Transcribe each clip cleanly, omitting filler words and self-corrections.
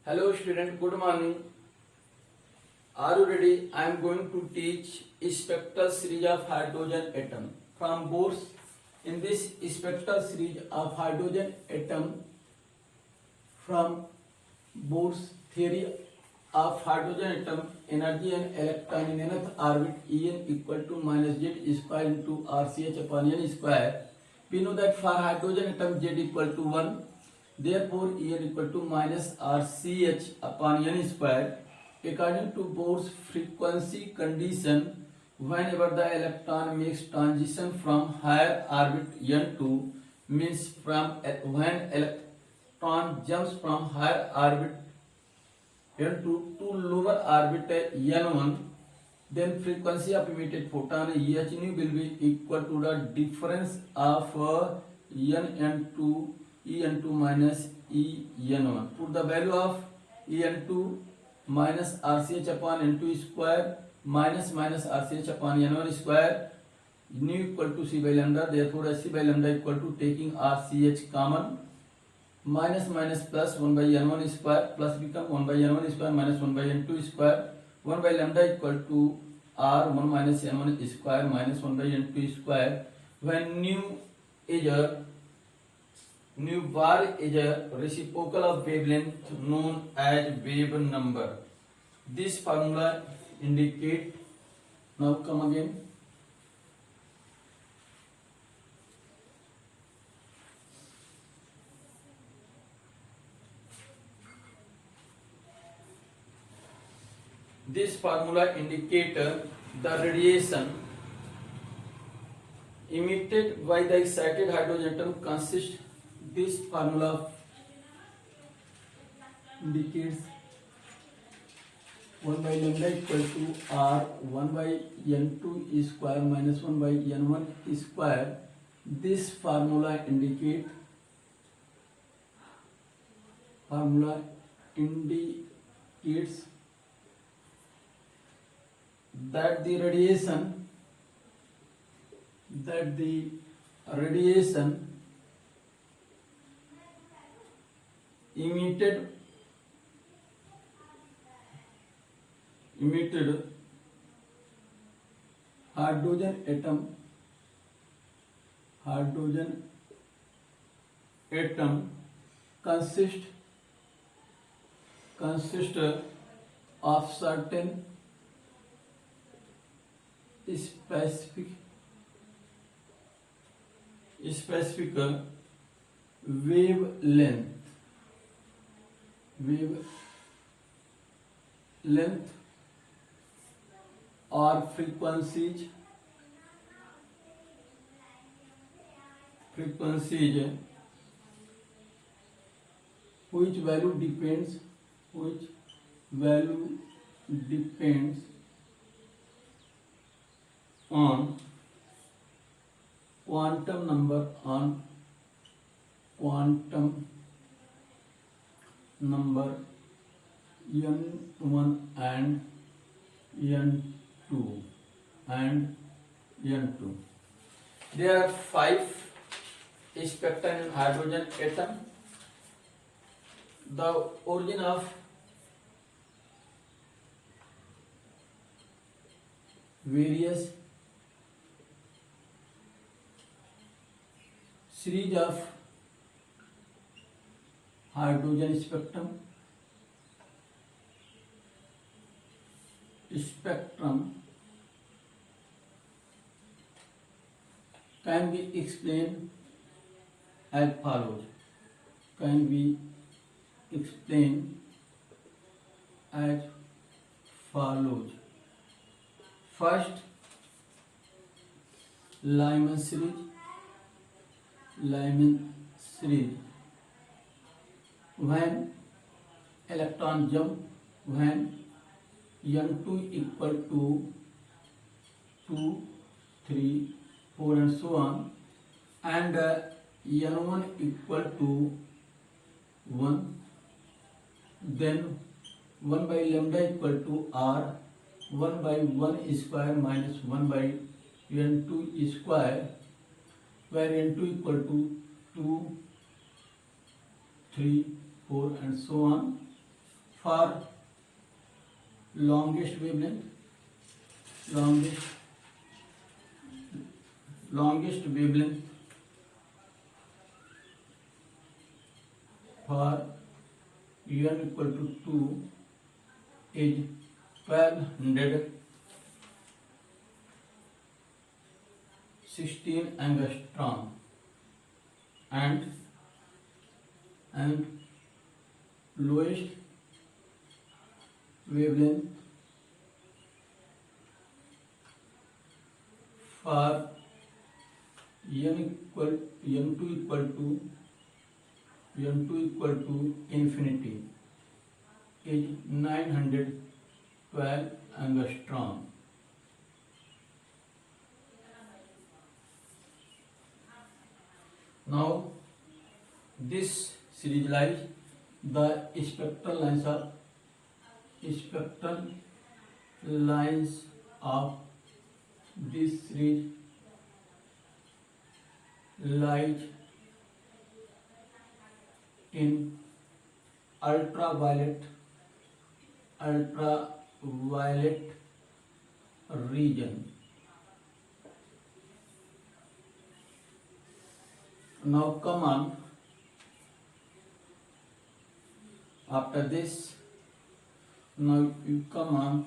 Hello student, good morning. Are you ready? I am going to teach spectral series of hydrogen atom from Bohr's. In this spectral series of hydrogen atom from Bohr's theory of hydrogen atom, energy and electron in nth orbit En equal to minus z square into Rch upon n square. We know that for hydrogen atom z equal to 1. Therefore, En equal to minus Rch upon n square. According to Bohr's frequency condition, whenever the electron makes transition from higher orbit n2, means when electron jumps from higher orbit n2 to lower orbit n1, then frequency of emitted photon h nu will be equal to the difference of en2 minus en1. Put the value of en2 minus rch upon n2 square minus rch upon n1 square, nu equal to c by lambda. Therefore c by lambda equal to, taking rch common, minus plus 1 by n1 square plus become 1 by n1 square minus 1 by n2 square. 1 by lambda equal to r1 minus n1 square minus 1 by n2 square. When nu bar is a reciprocal of wavelength known as wave number. This formula indicate. Now come again. This formula indicates the radiation emitted by the excited hydrogen atom consists. This formula indicates 1 by lambda equal to r 1 by n2 square minus 1 by n1 square. This formula indicates that the radiation emitted hydrogen atom consists of certain specific wavelength or frequencies which value depends on quantum number n1 and n2. There are 5 spectra in hydrogen atom. The origin of various series of hydrogen spectrum can be explained as follows. First, Lyman series. When electron jump, when n2 equal to 2, 3, 4 and so on, and n1 equal to 1, then 1 by lambda equal to r 1 by 1 square minus 1 by n2 square, where n2 equal to 2, 3, 4 and so on. for longest wavelength, longest wavelength for n equal to 2 is 1216 angstrom, and lowest wavelength for n2 equal to infinity is 912 angstrom. Now this serialize the spectral lines of this series lies in ultraviolet region. Now come on, after this, now you come on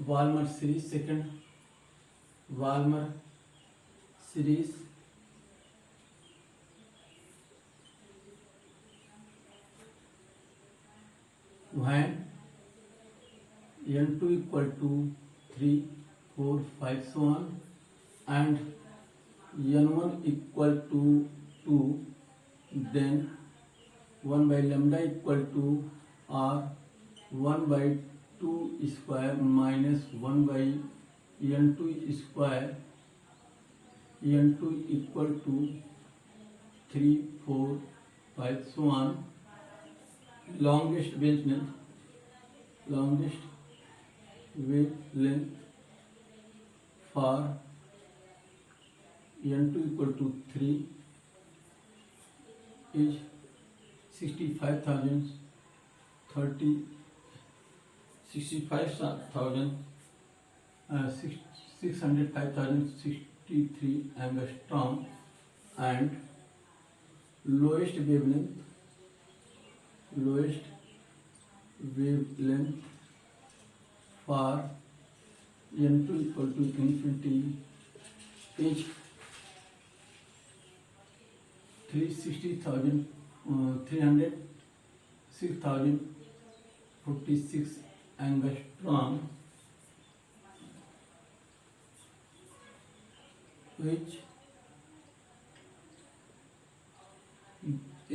Walmer series, second Walmer series, when n2 equal to 3, 4, 5, so on, and n1 equal to 2, then 1 by lambda equal to r 1 by 2 square minus 1 by n2 square, n2 equal to 3, 4, 5, so on. Longest wavelength for n2 equal to 3 is 605,063 angstrom, and lowest wavelength for n2 equal to infinity is 6,046 angstrom, which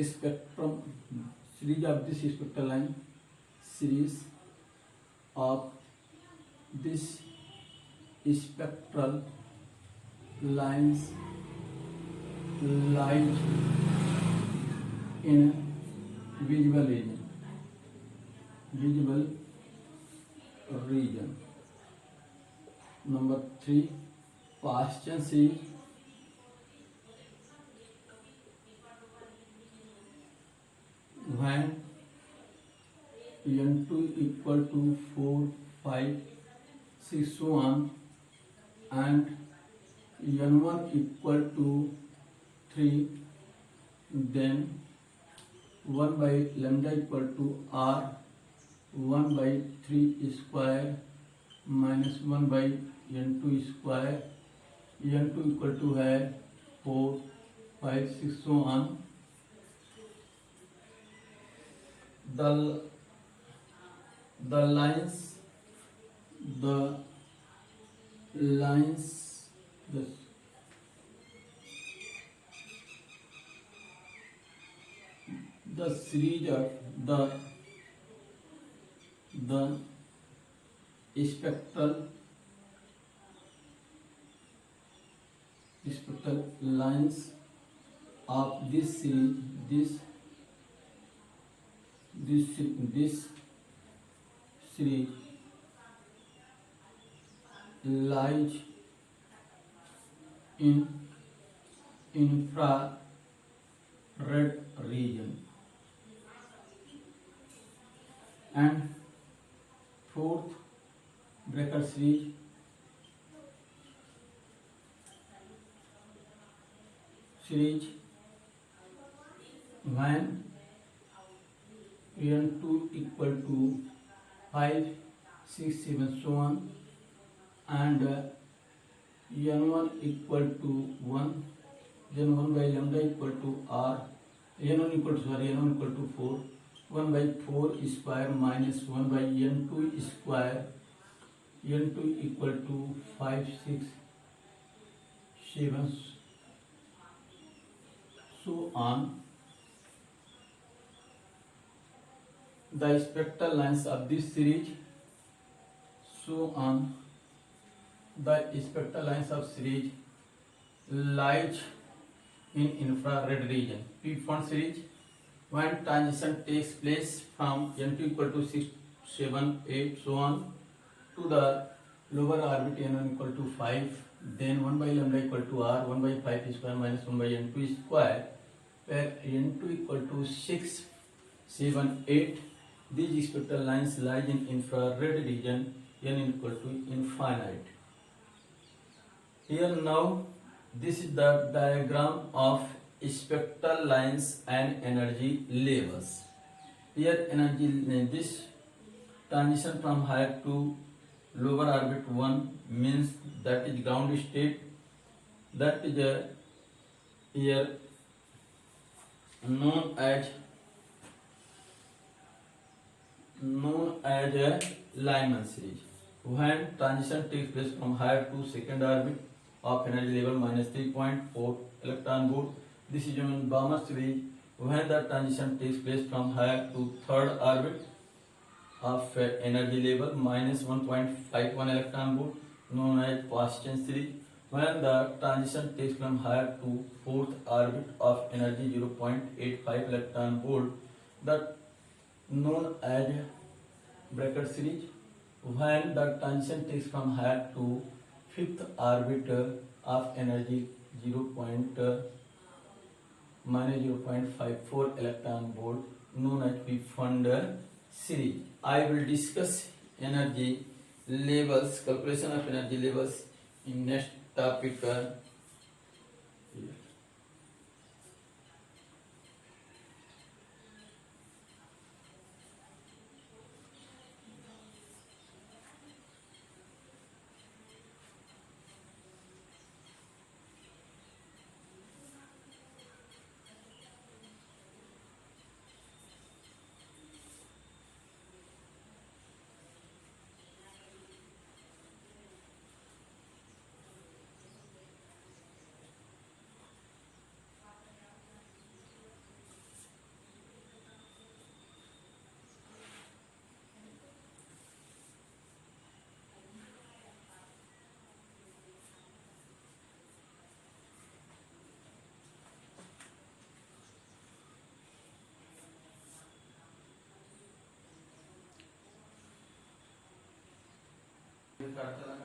spectrum series of this spectral line series of this spectral lines lies in visible region. Number 3, Paschen series. When n2 equal to 4, 5, 6, so on, and n1 equal to 3, then 1 by lambda equal to r 1 by 3 square minus 1 by n2 square, n2 equal to है 4, 5, 6, so on. The lines the series of the spectral lines of this series, this series lies in infrared region, and fourth bracket series when n2 equal to 5, 6, 7 so on, and n1 equal to 1, then 1 by lambda equal to r, n1 equal to 4, 1 by 4 square minus 1 by n2 square, n2 equal to 5, 6, 7 so on. The spectral lines of this series so on. The spectral lines of series lies in infrared region. P1 series when transition takes place from n2 equal to 6, 7, 8 so on to the lower orbit n1 equal to 5, then 1 by lambda equal to r, 1 by 5 square minus 1 by n2 square, where n2 equal to 6, 7, 8. These spectral lines lie in infrared region, n equal to infinite. Here now, this is the diagram of spectral lines and energy levels. Here energy, this transition from higher to lower orbit 1 means that is ground state, that is here known as a Lyman series. When transition takes place from higher to second orbit of energy level minus 3.4 electron volt, this is known as Balmer series. When the transition takes place from higher to third orbit of energy level minus 1.51 electron volt, known as Paschen series. When the transition takes from higher to fourth orbit of energy 0.85 electron volt, that known as bracket series. When the transition takes from higher to fifth orbit of energy minus 0.54 electron volt, known as Pfund series. I will discuss energy levels, calculation of energy levels in next topic. करता